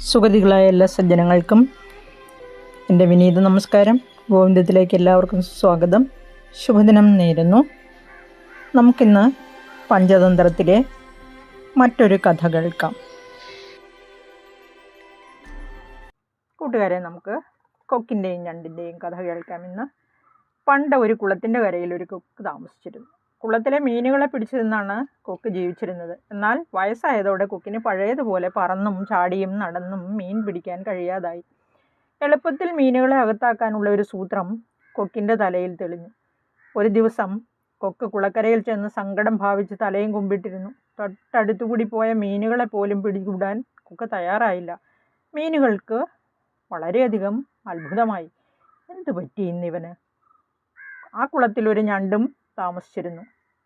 സുഗതികളായ എല്ലാ സജ്ജനങ്ങൾക്കും എൻ്റെ വിനീത നമസ്കാരം. ഗോവിന്ദത്തിലേക്ക് എല്ലാവർക്കും സ്വാഗതം. ശുഭദിനം നേരുന്നു. നമുക്കിന്ന് പഞ്ചതന്ത്രത്തിലെ മറ്റൊരു കഥ കേൾക്കാം. കൂട്ടുകാരെ, നമുക്ക് കൊക്കിൻ്റെയും ഞണ്ടിൻ്റെയും കഥ കേൾക്കാം. ഇന്ന് പണ്ട് ഒരു കുളത്തിൻ്റെ കരയിൽ ഒരു കൊക്ക് താമസിച്ചിരുന്നു. കുളത്തിലെ മീനുകളെ പിടിച്ചു നിന്നാണ് കൊക്ക് ജീവിച്ചിരുന്നത്. എന്നാൽ വയസ്സായതോടെ കൊക്കിന് പഴയതുപോലെ പറന്നും ചാടിയും നടന്നും മീൻ പിടിക്കാൻ കഴിയാതായി. എളുപ്പത്തിൽ മീനുകളെ അകത്താക്കാനുള്ള ഒരു സൂത്രം കൊക്കിൻ്റെ തലയിൽ തെളിഞ്ഞു. ഒരു ദിവസം കൊക്ക് കുളക്കരയിൽ ചെന്ന് സങ്കടം ഭാവിച്ച് തലയും കുമ്പിട്ടിരുന്നു. തൊട്ടടുത്തുകൂടി പോയ മീനുകളെ പോലും പിടികൂടാൻ കൊക്ക് തയ്യാറായില്ല. മീനുകൾക്ക് വളരെയധികം അത്ഭുതമായി. എന്തു പറ്റി ഇന്നിവന്? ആ കുളത്തിൽ ഒരു ഞണ്ടും താമസിച്ചിരുന്നു.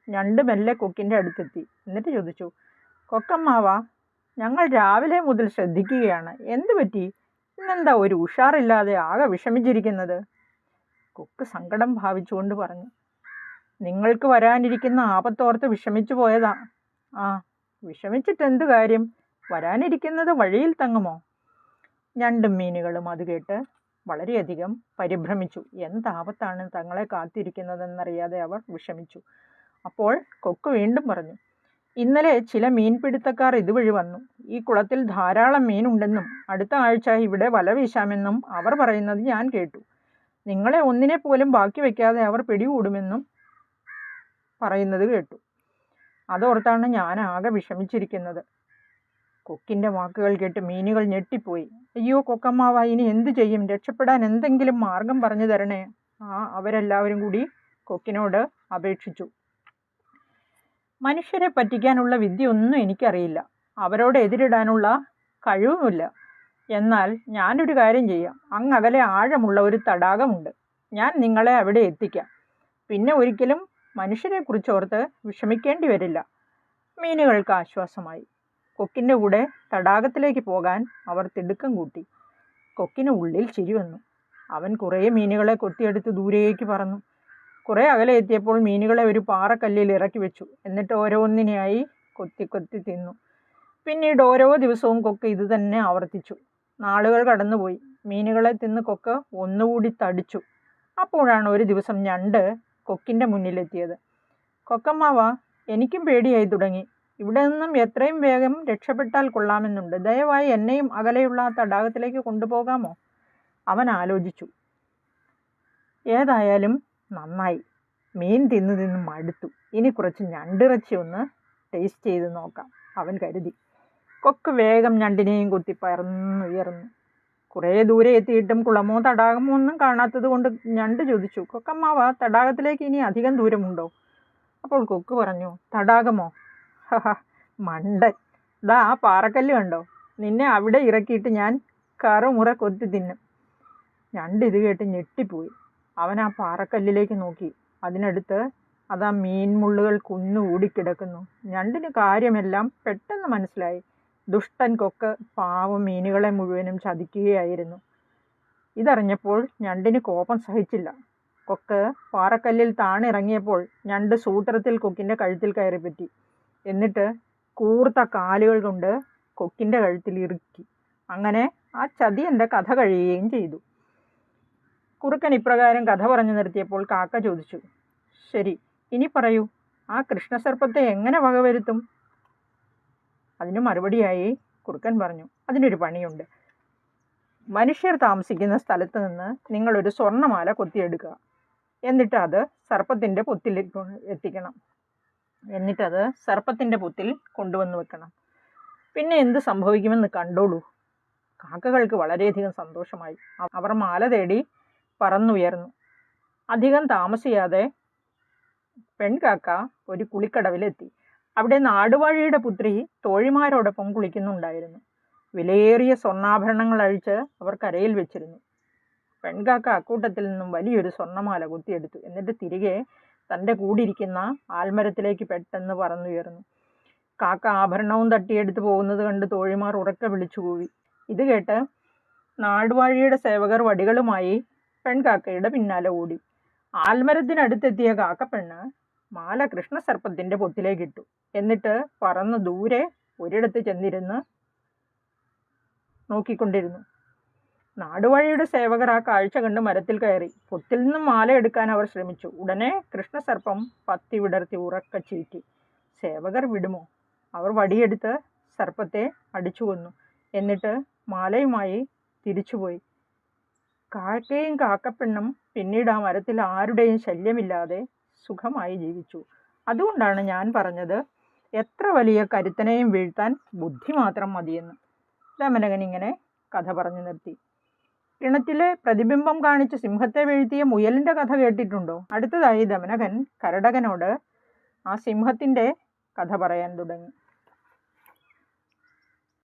ഞണ്ട് മെല്ലെ കൊക്കിൻ്റെ അടുത്തെത്തി. എന്നിട്ട് ചോദിച്ചു, കൊക്കമ്മാവാ, ഞങ്ങൾ രാവിലെ മുതൽ ശ്രദ്ധിക്കുകയാണ്. എന്തു പറ്റി? ഇന്നെന്താ ഒരു ഉഷാറില്ലാതെ ആകെ വിഷമിച്ചിരിക്കുന്നത്? കൊക്ക് സങ്കടം ഭാവിച്ചുകൊണ്ട് പറഞ്ഞു, നിങ്ങൾക്ക് വരാനിരിക്കുന്ന ആപത്തോർത്ത് വിഷമിച്ചു പോയതാ. ആ, വിഷമിച്ചിട്ട് എന്തു കാര്യം? വരാനിരിക്കുന്നത് വഴിയിൽ തങ്ങുമോ? ഞണ്ടും മീനുകളും അത് കേട്ട് വളരെയധികം പരിഭ്രമിച്ചു. എന്താപത്താണ് തങ്ങളെ കാത്തിരിക്കുന്നതെന്നറിയാതെ അവർ വിഷമിച്ചു. അപ്പോൾ കൊക്ക് വീണ്ടും പറഞ്ഞു, ഇന്നലെ ചില മീൻപിടുത്തക്കാർ ഇതുവഴി വന്നു. ഈ കുളത്തിൽ ധാരാളം മീനുണ്ടെന്നും അടുത്ത ആഴ്ച ഇവിടെ വല വീശാമെന്നും അവർ പറയുന്നത് ഞാൻ കേട്ടു. നിങ്ങളെ ഒന്നിനെ പോലും ബാക്കി വയ്ക്കാതെ അവർ പിടികൂടുമെന്നും പറയുന്നത് കേട്ടു. അതോർത്താണ് ഞാൻ ആകെ വിഷമിച്ചിരിക്കുന്നത്. കൊക്കിൻ്റെ വാക്കുകൾ കേട്ട് മീനുകൾ ഞെട്ടിപ്പോയി. അയ്യോ കൊക്കമ്മാവ, ഇനി എന്തു ചെയ്യും? രക്ഷപ്പെടാൻ എന്തെങ്കിലും മാർഗം പറഞ്ഞു തരണേ. അവരെല്ലാവരും കൂടി കൊക്കിനോട് അപേക്ഷിച്ചു. മനുഷ്യരെ പറ്റിക്കാനുള്ള വിദ്യയൊന്നും എനിക്കറിയില്ല, അവരോട് എതിരിടാനുള്ള കഴിവുമില്ല. എന്നാൽ ഞാനൊരു കാര്യം ചെയ്യാം. അങ്ങകലെ ആഴമുള്ള ഒരു തടാകമുണ്ട്. ഞാൻ നിങ്ങളെ അവിടെ എത്തിക്കാം. പിന്നെ ഒരിക്കലും മനുഷ്യരെക്കുറിച്ചോർത്ത് വിഷമിക്കേണ്ടി വരില്ല. മീനുകൾക്ക് ആശ്വാസമായി. കൊക്കിൻ്റെ കൂടെ തടാകത്തിലേക്ക് പോകാൻ അവർ തിടുക്കം കൂട്ടി. കൊക്കിന് ഉള്ളിൽ ചിരി വന്നു. അവൻ കുറേ മീനുകളെ കൊത്തിയെടുത്ത് ദൂരേക്ക് പറന്നു. കുറേ അകലെ എത്തിയപ്പോൾ മീനുകളെ ഒരു പാറക്കല്ലിൽ ഇറക്കി വെച്ചു. എന്നിട്ട് ഓരോന്നിനെയായി കൊത്തി കൊത്തി തിന്നു. പിന്നീട് ഓരോ ദിവസവും കൊക്ക് ഇത് തന്നെ ആവർത്തിച്ചു. നാളുകൾ കടന്നുപോയി. മീനുകളെ തിന്ന് കൊക്ക് ഒന്നുകൂടി തടിച്ചു. അപ്പോഴാണ് ഒരു ദിവസം ഞണ്ട് കൊക്കിൻ്റെ മുന്നിലെത്തിയത്. കൊക്കമ്മാവ, എനിക്കും പേടിയായി തുടങ്ങി. ഇവിടെ നിന്നും എത്രയും വേഗം രക്ഷപ്പെട്ടാൽ കൊള്ളാമെന്നുണ്ട്. ദയവായി എന്നെയും അകലെയുള്ള ആ തടാകത്തിലേക്ക് കൊണ്ടുപോകാമോ? അവൻ ആലോചിച്ചു. ഏതായാലും നന്നായി. മീൻ തിന്ന് മടുത്തു. ഇനി കുറച്ച് ഞണ്ടിറച്ചി ഒന്ന് ടേസ്റ്റ് ചെയ്ത് നോക്കാം, അവൻ കരുതി. കൊക്ക് വേഗം ഞണ്ടിനെയും കൊത്തി പറന്നുയർന്നു. കുറേ ദൂരെ എത്തിയിട്ടും കുളമോ തടാകമോ ഒന്നും കാണാത്തത് കൊണ്ട് ഞണ്ട് ചോദിച്ചു, കൊക്കമ്മാവ, തടാകത്തിലേക്ക് ഇനി അധികം ദൂരമുണ്ടോ? അപ്പോൾ കൊക്ക് പറഞ്ഞു, തടാകമോ? ഹഹ, മണ്ടൻ. ദാ ആ പാറക്കല്ല് കണ്ടോ? നിന്നെ അവിടെ ഇറക്കിയിട്ട് ഞാൻ കറുമുറ കൊത്തി തിന്നും. ഞണ്ട് ഇത് കേട്ട് ഞെട്ടിപ്പോയി. അവൻ ആ പാറക്കല്ലിലേക്ക് നോക്കി. അതിനടുത്ത് അതാ മീൻമുള്ളുകൾ കുന്നുകൂടിക്കിടക്കുന്നു. ഞണ്ടിന് കാര്യമെല്ലാം പെട്ടെന്ന് മനസ്സിലായി. ദുഷ്ടൻ കൊക്ക് പാവം മീനുകളെ മുഴുവനും ചതിക്കുകയായിരുന്നു. ഇതറിഞ്ഞപ്പോൾ ഞണ്ടിന് കോപം സഹിച്ചില്ല. കൊക്ക് പാറക്കല്ലിൽ താണിറങ്ങിയപ്പോൾ ഞണ്ട് സൂത്രത്തിൽ കൊക്കിൻ്റെ കഴുത്തിൽ കയറിപ്പറ്റി. എന്നിട്ട് കൂർത്ത കാലുകൾ കൊണ്ട് കൊക്കിൻ്റെ കഴുത്തിൽ ഇറുക്കി. അങ്ങനെ ആ ചതിയൻ്റെ കഥ കഴിയുകയും ചെയ്തു. കുറുക്കൻ ഇപ്രകാരം കഥ പറഞ്ഞു നിർത്തിയപ്പോൾ കാക്ക ചോദിച്ചു, ശരി, ഇനി പറയൂ, ആ കൃഷ്ണസർപ്പത്തെ എങ്ങനെ വകവരുത്തും? അതിന് മറുപടിയായി കുറുക്കൻ പറഞ്ഞു, അതിനൊരു പണിയുണ്ട്. മനുഷ്യർ താമസിക്കുന്ന സ്ഥലത്ത് നിന്ന് നിങ്ങളൊരു സ്വർണ്ണമാല കൊത്തിയെടുക്കുക. എന്നിട്ട് അത് സർപ്പത്തിൻ്റെ പൊത്തിൽ എത്തിക്കണം. എന്നിട്ടത് സർപ്പത്തിൻ്റെ പൊത്തിൽ കൊണ്ടുവന്ന് വെക്കണം. പിന്നെ എന്ത് സംഭവിക്കുമെന്ന് കണ്ടോളൂ. കാക്കകൾക്ക് വളരെയധികം സന്തോഷമായി. അവർ മാല തേടി പറന്നുയർന്നു. അധികം താമസിയാതെ പെൺകാക്ക ഒരു കുളിക്കടവിലെത്തി. അവിടെ നാടുവാഴിയുടെ പുത്രി തോഴിമാരോടൊപ്പം കുളിക്കുന്നുണ്ടായിരുന്നു. വിലയേറിയ സ്വർണ്ണാഭരണങ്ങൾ അഴിച്ച് അവർ കരയിൽ വെച്ചിരുന്നു. പെൺകാക്ക അക്കൂട്ടത്തിൽ നിന്നും വലിയൊരു സ്വർണ്ണമാല കൊത്തിയെടുത്തു. എന്നിട്ട് തിരികെ തൻ്റെ കൂടിയിരിക്കുന്ന ആൽമരത്തിലേക്ക് പെട്ടെന്ന് പറന്നുയർന്നു. കാക്ക ആഭരണവും തട്ടിയെടുത്ത് പോകുന്നത് കണ്ട് തോഴിമാർ ഉറക്കെ വിളിച്ചു കൂവി. ഇത് കേട്ട് നാടുവാഴിയുടെ സേവകർ വടികളുമായി പെൺകാക്കയുടെ പിന്നാലെ ഓടി. ആൽമരത്തിനടുത്തെത്തിയ കാക്കപ്പെണ്ണ് മാല കൃഷ്ണസർപ്പത്തിൻ്റെ പൊത്തിലേക്കിട്ടു. എന്നിട്ട് പറന്ന് ദൂരെ ഒരിടത്ത് ചെന്നിരുന്ന് നോക്കിക്കൊണ്ടിരുന്നു. നാടുവഴിയുടെ സേവകർ ആ കാഴ്ച കണ്ട് മരത്തിൽ കയറി. പൊത്തിൽ നിന്നും മാല എടുക്കാൻ അവർ ശ്രമിച്ചു. ഉടനെ കൃഷ്ണസർപ്പം പത്തി വിടർത്തി ഉറക്ക ചീറ്റി. സേവകർ വിടുമോ? അവർ വടിയെടുത്ത് സർപ്പത്തെ അടിച്ചു കൊന്നു. എന്നിട്ട് മാലയുമായി തിരിച്ചുപോയി. കാക്കയും കാക്കപ്പെണ്ണും പിന്നീട് ആ മരത്തിൽ ആരുടെയും ശല്യമില്ലാതെ സുഖമായി ജീവിച്ചു. അതുകൊണ്ടാണ് ഞാൻ പറഞ്ഞത്, എത്ര വലിയ കരുത്തനെയും വീഴ്ത്താൻ ബുദ്ധി മാത്രം മതിയെന്ന്. ദമനകൻ ഇങ്ങനെ കഥ പറഞ്ഞു നിർത്തി. കിണറ്റിലെ പ്രതിബിംബം കാണിച്ച് സിംഹത്തെ വീഴ്ത്തിയ മുയലിൻ്റെ കഥ കേട്ടിട്ടുണ്ടോ? അടുത്തതായി ദമനകൻ കരടകനോട് ആ സിംഹത്തിൻ്റെ കഥ പറയാൻ തുടങ്ങി.